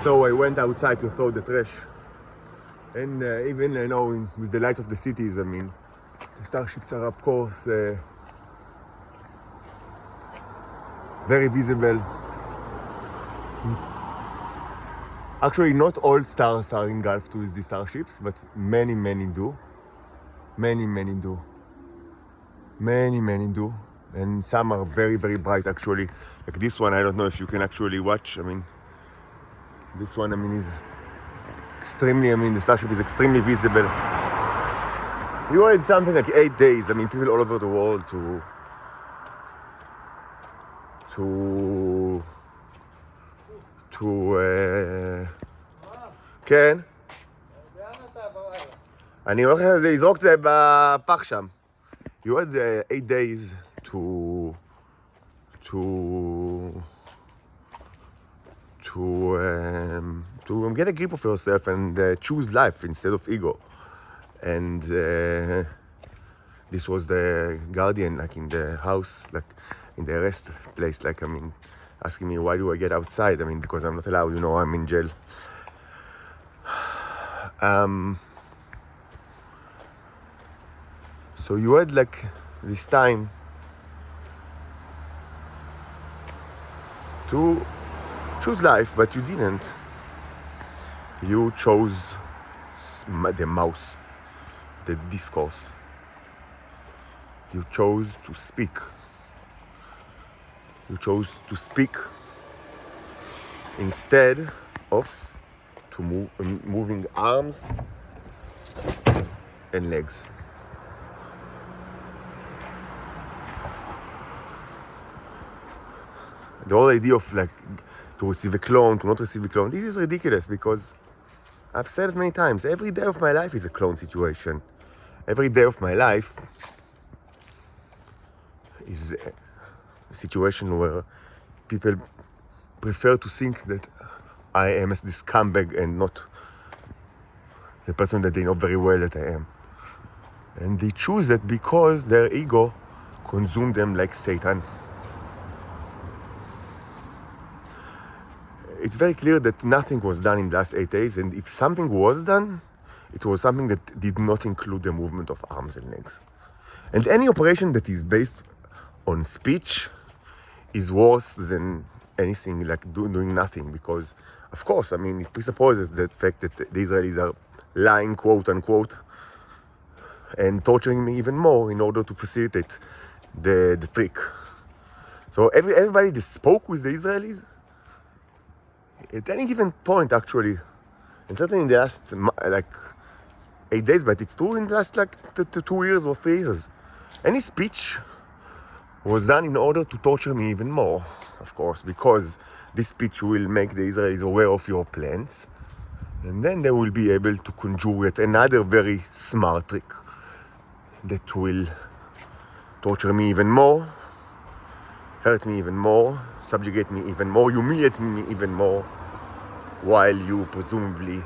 So I went outside to throw the trash. And even, with the lights of the cities, the starships are, of course, very visible. Actually, not all stars are engulfed with the starships, but many do. Many do. Many do. And some are very bright, actually. Like this one, I don't know if you can actually watch. This one, is extremely, the starship is extremely visible. You had something like 8 days. People all over the world to כן? לאן אתה בלילה? אני הולך לזרוק את זה בפח שם. You had 8 days to get a grip of yourself and choose life instead of ego. And this was the guardian, like in the house, like in the arrest place, asking me why do I get outside? Because I'm not allowed, I'm in jail. So you had like this time to choose life, but you didn't. You chose the mouse, the discourse. You chose to speak. You chose to speak instead of moving arms and legs. The whole idea of to receive a clone, to not receive a clone, this is ridiculous because I've said it many times, every day of my life is a clone situation. Every day of my life is a situation where people prefer to think that I am as this scumbag and not the person that they know very well that I am. And they choose that because their ego consumed them like Satan. It's very clear that nothing was done in the last 8 days, and if something was done, it was something that did not include the movement of arms and legs. And any operation that is based on speech is worse than anything like doing nothing, because of course, it presupposes the fact that the Israelis are lying, quote unquote, and torturing me even more in order to facilitate the trick. So everybody that spoke with the Israelis, at any given point actually, and certainly in the last 8 days, but it's true in the last 2 years or 3 years, any speech was done in order to torture me even more, of course, because this speech will make the Israelis aware of your plans, and then they will be able to conjure yet another very smart trick that will torture me even more, hurt me even more, subjugate me even more, humiliate me even more, while you presumably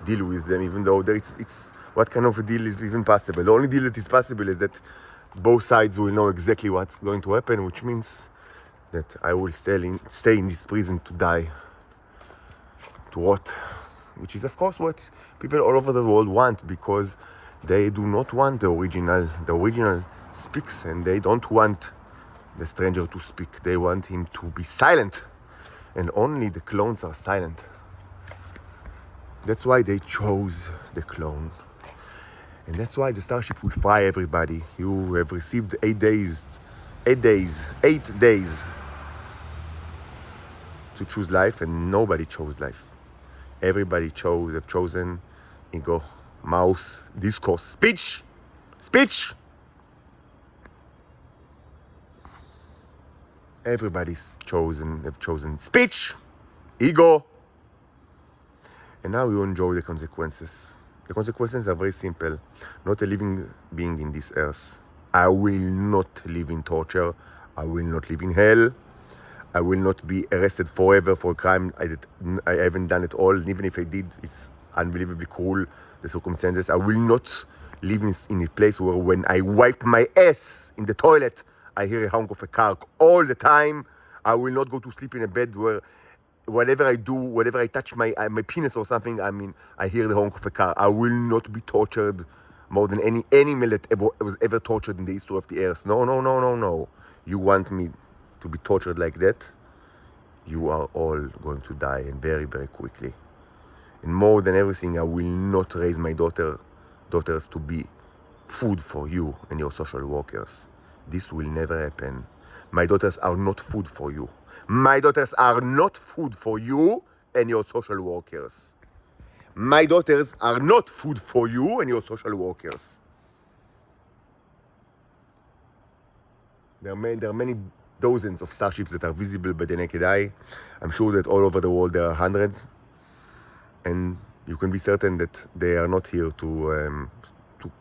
deal with them, even though it's what kind of a deal is even possible. The only deal that is possible is that both sides will know exactly what's going to happen, which means that I will stay in this prison to die, to rot, which is of course what people all over the world want, because they do not want the original. The original speaks, and they don't want the stranger to speak. They want him to be silent, and only the clones are silent. That's why they chose the clone. And that's why the starship will fry everybody. You have received 8 days to choose life, and nobody chose life. Everybody have chosen ego, mouse, discourse, speech. Everybody's have chosen speech, ego. And now you enjoy the consequences. The consequences are very simple. Not a living being in this earth. I will not live in torture. I will not live in hell. I will not be arrested forever for a crime I haven't done at all. And even if I did, it's unbelievably cruel, the circumstances. I will not live in a place where when I wipe my ass in the toilet, I hear a honk of a car all the time. I will not go to sleep in a bed where whatever I do, whatever I touch my penis or something, I mean, I hear the honk of a car. I will not be tortured more than any animal that was ever tortured in the history of the earth. No, no, no, no, no. You want me to be tortured like that? You are all going to die, and very, very quickly. And more than everything, I will not raise my daughters to be food for you and your social workers. This will never happen. My daughters are not food for you. My daughters are not food for you and your social workers. My daughters are not food for you and your social workers. There are many dozens of starships that are visible by the naked eye. I'm sure that all over the world there are hundreds. And you can be certain that they are not here to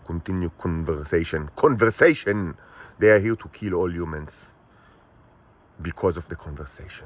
continue conversation. They are here to kill all humans because of the conversation.